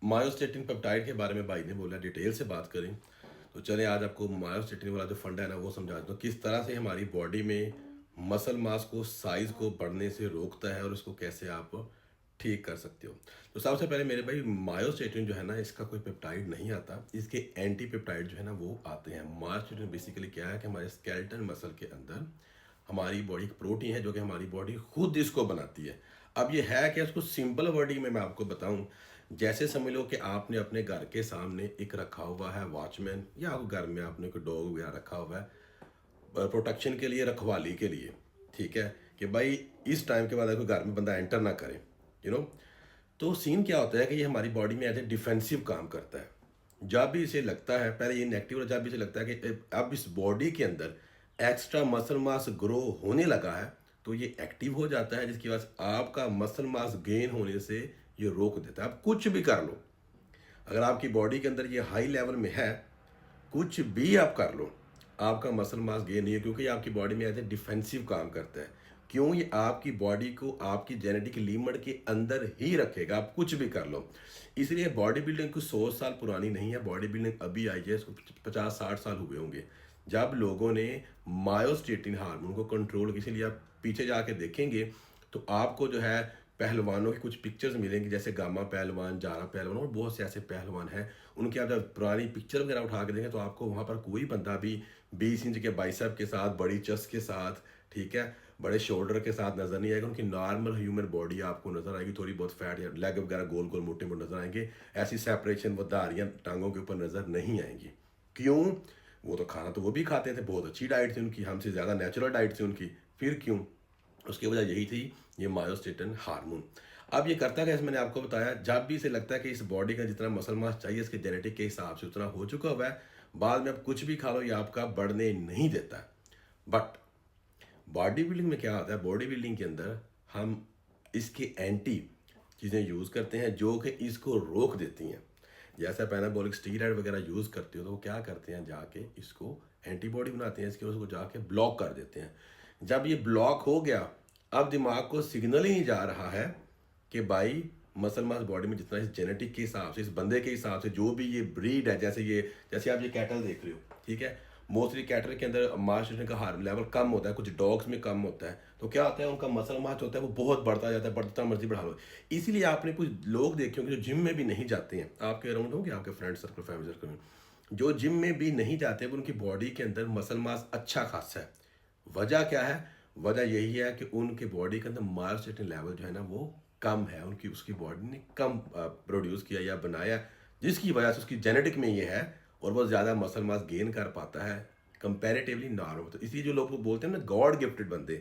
मायोस्टेटिन peptide के बारे में भाई ने बोला डिटेल से बात करें। तो चलें आज आपको मायोस्टेटिन वाला जो फंडा है ना वो समझा दूँ किस तरह से हमारी बॉडी में मसल मास को साइज को बढ़ने से रोकता है और उसको कैसे आप ठीक कर सकते हो। तो सबसे पहले मेरे भाई मायोस्टेटिन जो है ना इसका कोई पेप्टाइड नहीं आता, इसके एंटी पेप्टाइड जो है ना वो आते हैं। मायोस्टेटिन बेसिकली क्या है कि हमारे स्केलेटन मसल के अंदर हमारी बॉडी एक प्रोटीन है जो कि हमारी बॉडी खुद इसको बनाती है। अब ये है कि उसको सिंपल वर्डिंग में मैं आपको बताऊं, जैसे समझ लो कि आपने अपने घर के सामने एक रखा हुआ है वॉचमैन, या आप घर में आपने कोई डॉग वगैरह रखा हुआ है प्रोटेक्शन के लिए, रखवाली के लिए, ठीक है, कि भाई इस टाइम के बाद कोई घर में बंदा एंटर ना करे, यू नो। तो सीन क्या होता है कि ये हमारी बॉडी में एज ए डिफेंसिव काम करता है। जब भी इसे लगता है, पहले ये नेगेटिव, जब भी इसे लगता है कि अब इस बॉडी के अंदर एक्स्ट्रा मसल मास ग्रो होने लगा है, तो ये एक्टिव हो जाता है, जिसकी वजह से आपका मसल मास गेन होने से ये रोक देता है। आप कुछ भी कर लो, अगर आपकी बॉडी के अंदर ये हाई लेवल में है, कुछ भी आप कर लो, आपका मसल मास गेन नहीं है, क्योंकि ये आपकी बॉडी में एज ए डिफेंसिव काम करता है। क्यों? ये आपकी बॉडी को आपकी जेनेटिक लिमिट के अंदर ही रखेगा, आप कुछ भी कर लो। इसलिए बॉडी बिल्डिंग कुछ 100 साल पुरानी नहीं है, बॉडी बिल्डिंग अभी आई है, इसको 50-60 साल हुए होंगे जब लोगों ने मायोस्टेटिन हार्मोन को कंट्रोल किया। इसीलिए आप पीछे जाके देखेंगे तो आपको जो है पहलवानों की कुछ पिक्चर्स मिलेंगी, जैसे गामा पहलवान, जारा पहलवान और बहुत से ऐसे पहलवान हैं। उनकी आप जब पुरानी पिक्चर वगैरह उठा के देखें तो आपको वहाँ पर कोई बंदा भी 20 इंच के बाइसेप के साथ, बड़ी चेस्ट के साथ, ठीक है, बड़े शोल्डर के साथ नजर नहीं आएगा। उनकी नॉर्मल ह्यूमन बॉडी आपको नजर आएगी, थोड़ी बहुत फैट या लेग वगैरह गोल गोल मोटे मोटे नजर आएंगे। ऐसी सेपरेशन वो धारियाँ टांगों के ऊपर नजर नहीं आएंगी। क्यों? वो तो खाना तो वो भी खाते थे, बहुत अच्छी डाइट थी उनकी, हमसे ज़्यादा नेचुरल डाइट थी उनकी। फिर क्यों? उसकी वजह यही थी, ये मायोस्टेटिन हार्मोन। अब ये करता क्या, मैंने आपको बताया, जब भी इसे लगता है कि इस बॉडी का जितना मसल मास चाहिए इसके जेनेटिक के हिसाब से उतना हो चुका हुआ है, बाद में आप कुछ भी खा लो ये आपका बढ़ने नहीं देता है। बट बॉडी बिल्डिंग में क्या होता है, बॉडी बिल्डिंग के अंदर हम इसके एंटी चीज़ें यूज़ करते हैं जो कि इसको रोक देती हैं। जैसे आप एनाबॉलिक स्टीरॉयड वगैरह यूज़ करते हो तो वो क्या करते हैं, जाके इसको एंटीबॉडी बनाते हैं इसके, उसको जाके ब्लॉक कर देते हैं। जब ये ब्लॉक हो गया, अब दिमाग को सिग्नल ही नहीं जा रहा है कि भाई मसल मास बॉडी में जितना इस जेनेटिक के हिसाब से, इस बंदे के हिसाब से, जो भी ये ब्रीड है, जैसे आप ये कैटल देख रहे हो, ठीक है, मोस्टली कैटल के अंदर मास का हार्मोन लेवल कम होता है, कुछ डॉग्स में कम होता है। तो क्या होता है, उनका मसल मास होता है वो बहुत बढ़ता जाता है, बढ़ता मर्जी बढ़ा लो। इसीलिए आपने कुछ लोग देखे होंगे जो जिम में भी नहीं जाते हैं, आपके अराउंड होंगे, आपके फ्रेंड सर्कल, फैमिली सर्कल में जो जिम में भी नहीं जाते, वो उनकी बॉडी के अंदर मसल मास अच्छा खासा है। वजह क्या है? वजह यही है कि उनके बॉडी के अंदर मायोस्टेटिन लेवल जो है ना वो कम है, उनकी उसकी बॉडी ने कम प्रोड्यूस किया या बनाया, जिसकी वजह से उसकी जेनेटिक में ये है और वो ज़्यादा मसल मास गेन कर पाता है कंपैरेटिवली नॉर्मल। तो इसी जो लोग बोलते हैं ना गॉड गिफ्टेड बंदे,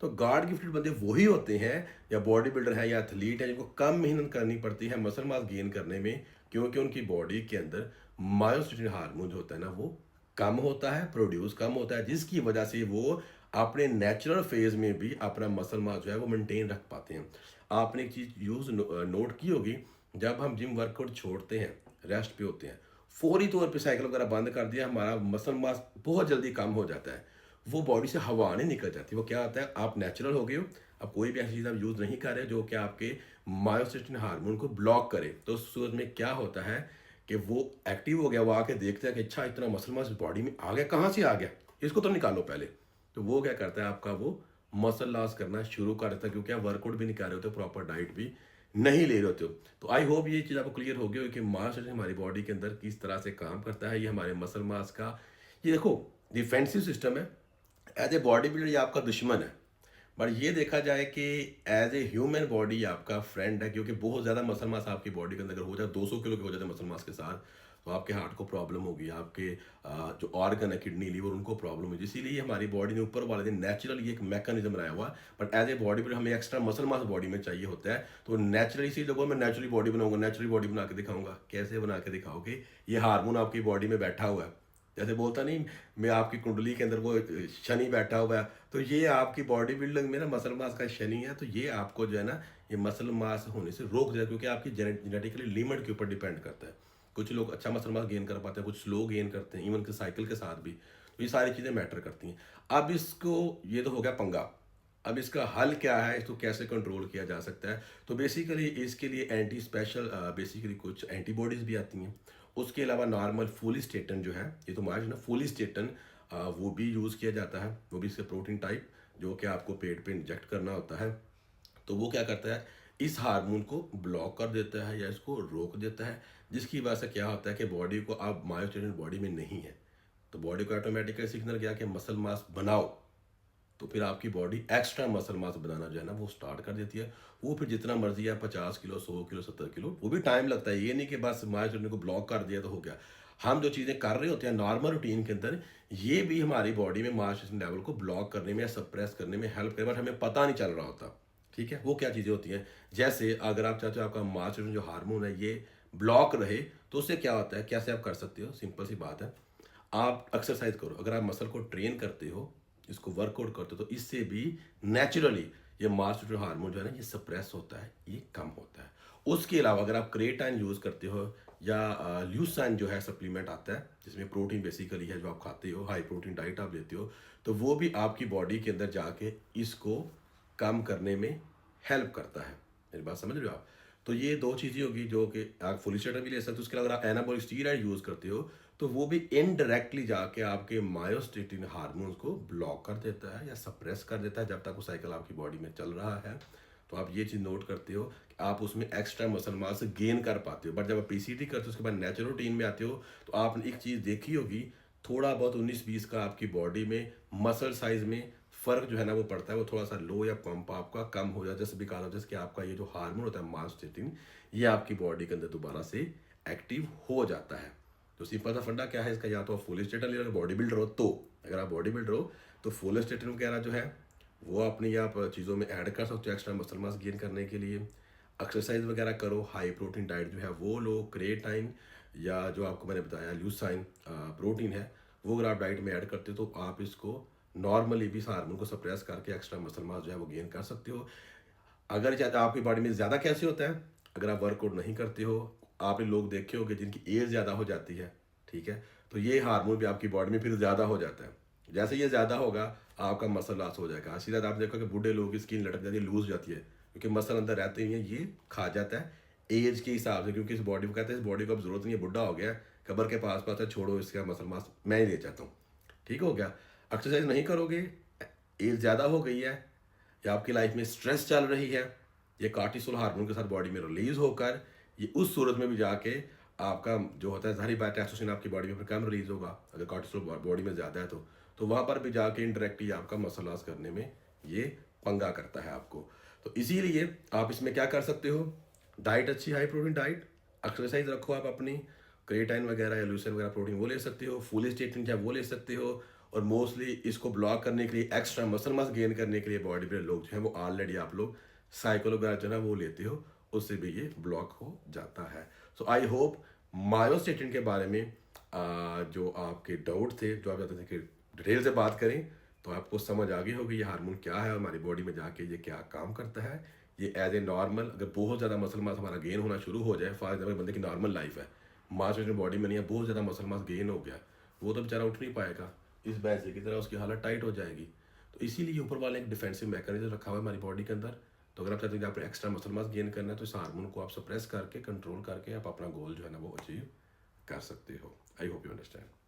तो गॉड गिफ्टेड बंदे वही होते हैं, या बॉडी बिल्डर है या एथलीट है, जिनको कम मेहनत करनी पड़ती है मसल मास गेन करने में, क्योंकि उनकी बॉडी के अंदर मायोस्टेटिन हार्मोन जो होता है ना वो कम होता है, प्रोड्यूस कम होता है, जिसकी वजह से वो अपने नेचुरल फेज में भी अपना मसल मास जो है वो मेंटेन रख पाते हैं। आपने एक चीज़ नोट की होगी, जब हम जिम वर्कआउट छोड़ते हैं, रेस्ट पे होते हैं, फौरी तौर पे साइकिल वगैरह बंद कर दिया, हमारा मसल मास बहुत जल्दी कम हो जाता है, वो बॉडी से हवा नहीं निकल जाती। वो क्या होता है, आप नेचुरल हो गए हो, अब कोई भी ऐसी चीज़ आप यूज़ नहीं कर रहे जो कि आपके मायोस्टेटिन हार्मोन को ब्लॉक करे। तो उस सूरत में क्या होता है कि वो एक्टिव हो गया, वो आके देखता है कि अच्छा इतना मसल मास बॉडी में आ गया, कहाँ से आ गया, इसको तो निकालो पहले। तो वो क्या करता है, आपका वो मसल लॉस करना शुरू कर देता है, क्योंकि आप वर्कआउट भी नहीं कर रहे होते, प्रॉपर डाइट भी नहीं ले रहे होते हो। तो आई होप ये चीज़ आपको क्लियर हो गई हो कि मायोस्टेटिन हमारी बॉडी के अंदर किस तरह से काम करता है। ये हमारे मसल मास का, ये देखो, डिफेंसिव सिस्टम है। एज ए बॉडी बिल्डर ये आपका दुश्मन है, बट ये देखा जाए कि एज ए ह्यूमन बॉडी आपका फ्रेंड है, क्योंकि बहुत ज़्यादा मसल मास आपकी बॉडी के अंदर अगर हो जाए, 200 किलो के हो जाते हैं मसल मास के साथ, तो आपके हार्ट को प्रॉब्लम होगी, आपके जो ऑर्गन है, किडनी, लीवर, उनको प्रॉब्लम होगी। इसीलिए हमारी बॉडी ने ऊपर वाले दिन नेचुरली एक मैकेनिज्म बनाया हुआ, but as a bodybuilder हमें एक्स्ट्रा मसल मास बॉडी में चाहिए होता है। तो नेचुरली इसी लोगों में नेचुरली बॉडी बनाऊंगा, नेचुरली बॉडी बना के दिखाऊंगा। कैसे बना के दिखाओगे? ये हार्मोन आपकी बॉडी में बैठा हुआ है, जैसे बोलता नहीं मैं, आपकी कुंडली के अंदर वो शनि बैठा हुआ है, तो ये आपकी बॉडी बिल्डिंग में ना मसल मास का शनि है, तो ये आपको जो है ना ये मसल मास होने से रोक देता है, क्योंकि आपकी जेनेटिकली लिमिट के ऊपर डिपेंड करता है। कुछ लोग अच्छा मसल मास गेन कर पाते हैं, कुछ स्लो गेन करते हैं, इवन के साइकिल के साथ भी। तो ये सारी चीज़ें मैटर करती हैं। अब इसको, ये तो हो गया पंगा, अब इसका हल क्या है, इसको कैसे कंट्रोल किया जा सकता है? तो बेसिकली इसके लिए एंटी स्पेशल बेसिकली कुछ एंटीबॉडीज़ भी आती हैं। उसके अलावा नॉर्मल फुलिस्टेटन जो है, ये तो मार्ज ना फुलिस्टेटन, वो भी यूज़ किया जाता है। वो भी इसके प्रोटीन टाइप, जो कि आपको पेट पे इंजेक्ट करना होता है। तो वो क्या करता है, इस हार्मोन को ब्लॉक कर देता है या इसको रोक देता है, जिसकी वजह से क्या होता है कि बॉडी को अब मायोस्टेटिन बॉडी में नहीं है, तो बॉडी को ऑटोमेटिकली सिग्नल गया कि मसल मास बनाओ। तो फिर आपकी बॉडी एक्स्ट्रा मसल मास बनाना जो है ना वो स्टार्ट कर देती है। वो फिर जितना मर्जी है 50 किलो, 100 किलो, 70 किलो, वो भी टाइम लगता है। ये नहीं कि बस मायोस्टेटिन को ब्लॉक कर दिया तो हो गया। हम जो चीज़ें कर रहे होते हैं नॉर्मल रूटीन के अंदर, ये भी हमारी बॉडी में मायोस्टेटिन लेवल को ब्लॉक करने में या सप्रेस करने में हेल्प करे, बट हमें पता नहीं चल रहा होता। ठीक है, वो क्या चीज़ें होती हैं, जैसे अगर आप चाहते हो आपका मायोस्टेटिन जो हार्मोन है ये ब्लॉक रहे, तो उससे क्या होता है, कैसे आप कर सकते हो, सिंपल सी बात है। आप एक्सरसाइज करो, अगर आप मसल को ट्रेन करते हो, इसको वर्कआउट करते हो, तो इससे भी नेचुरली ये मास्टर हार्मोन जो है ना ये सप्रेस होता है, ये कम होता है। उसके अलावा अगर आप क्रेटाइन यूज़ करते हो या ल्यूसाइन जो है सप्लीमेंट आता है जिसमें प्रोटीन बेसिकली है, जो आप खाते हो, हाई प्रोटीन डाइट आप लेते हो, तो वो भी आपकी बॉडी के अंदर जाके इसको कम करने में हेल्प करता है। मेरी बात समझ रहे हो आप? तो ये दो चीज़ें होगी जो कि आप फोलिस्टेरॉइड भी ले सकते हो। उसके अलावा अगर आप एनाबॉलिक स्टीरॉइड यूज़ करते हो, तो वो भी इनडायरेक्टली जाके आपके मायोस्टेटिन हार्मोन्स को ब्लॉक कर देता है या सप्रेस कर देता है जब तक वो साइकिल आपकी बॉडी में चल रहा है। तो आप ये चीज़ नोट करते हो कि आप उसमें एक्स्ट्रा मसल मास गेन कर पाते हो। बट जब आप पीसीटी करते हो उसके बाद नेचुरल रूटीन में आते हो, तो आपने एक चीज़ देखी होगी, थोड़ा बहुत 19-20 का आपकी बॉडी में मसल साइज में फ़र्क जो है ना वो पड़ता है, वो थोड़ा सा लो या पंप आपका कम हो जाता है, जैसे बिकॉज ऑफ जैसे कि आपका ये जो हार्मोन होता है मायोस्टेटिन, ये आपकी बॉडी के अंदर दोबारा से एक्टिव हो जाता है। तो सिंपल सा फंडा क्या है इसका, या तो आप फोलिस्टेटिन ले लो, बॉडी बिल्डर हो तो, अगर आप बॉडी बिल्डर हो तो फोलिस्टेटिन वगैरह जो है वो अपनी आप चीज़ों में ऐड कर सकते हो एक्स्ट्रा मसल मास गेन करने के लिए। एक्सरसाइज वगैरह करो, हाई प्रोटीन डाइट जो है वो लो, क्रेटाइन या जो आपको मैंने बताया ल्यूसाइन प्रोटीन है, वो अगर आप डाइट में ऐड करते हो तो आप इसको नॉर्मली भी इस हार्मोन को सप्रेस करके एक्स्ट्रा मसल मास जो है वो गेन कर सकते हो। अगर चाहते आपकी बॉडी में ज़्यादा कैसे होता है, अगर आप वर्कआउट नहीं करते हो, आपने लोग देखे होंगे जिनकी एज ज़्यादा हो जाती है, ठीक है, तो ये हार्मोन भी आपकी बॉडी में फिर ज़्यादा हो जाता है। जैसे ये ज़्यादा होगा आपका मसल लॉस हो जाएगा। सीधा आप देखो कि बूढ़े लोगों की स्किन लटक जाती है, लूज जाती है, क्योंकि मसल अंदर रहते ही हैं, ये खा जाता है एज के हिसाब से, क्योंकि इस बॉडी को कहते हैं इस बॉडी को अब ज़रूरत नहीं है, बुढ़ा हो गया है, कब्र के पास पास है, छोड़ो इसका मसल मास मैं ही ले चाहता हूँ। ठीक हो गया। एक्सरसाइज नहीं करोगे, एज ज़्यादा हो गई है, या आपकी लाइफ में स्ट्रेस चल रही है, ये कार्टिसोल हार्मोन के साथ बॉडी में रिलीज होकर ये उस सूरत में भी जाके आपका जो होता है जाहिर बात है टेस्टोस्टेरोन आपकी बॉडी में फिर कम रिलीज होगा, अगर कार्टिसोल बॉडी में ज़्यादा है तो वहाँ पर भी जाके इनडायरेक्टली आपका मसल लॉस करने में ये पंगा करता है आपको। तो इसीलिए आप इसमें क्या कर सकते हो, डाइट अच्छी हाई प्रोटीन डाइट, एक्सरसाइज रखो आप अपनी, क्रेटाइन वगैरह या लूसेन वगैरह प्रोटीन वो ले सकते हो, फुल स्टेटिन चाहे वो ले सकते हो, और मोस्टली इसको ब्लॉक करने के लिए एक्स्ट्रा मसल मास गेन करने के लिए बॉडी बिल्डर लोग जो हैं वो ऑलरेडी आप लोग साइकिल वगैरह जो है वो लेते हो, उससे भी ये ब्लॉक हो जाता है। सो आई होप मायोस्टेटिन के बारे में जो आपके डाउट थे, जो आप चाहते थे कि डिटेल से बात करें, तो आपको समझ आ गई होगी ये हार्मोन क्या है, हमारी बॉडी में जाके ये क्या काम करता है। ये एज ए नॉर्मल अगर बहुत ज़्यादा मसल मास हमारा गेन होना शुरू हो जाए, फॉर एग्जाम्पल बंदे की नॉर्मल लाइफ है, मायोस्टेटिन बॉडी में नहीं है, बहुत ज़्यादा मसल मास गेन हो गया, वो तो बेचारा उठ नहीं पाएगा, इस भैंसे की तरह उसकी हालत टाइट हो जाएगी। तो इसीलिए ऊपर वाले एक डिफेंसिव मैकेनिज्म रखा हुआ है हमारी बॉडी के अंदर। तो अगर आप चाहते हैं कि आपने एक्स्ट्रा मसल मास गेन करना है, तो इस हार्मोन को आप सप्रेस करके कंट्रोल करके आप अपना गोल जो है ना वो अचीव कर सकते हो। I hope you understand.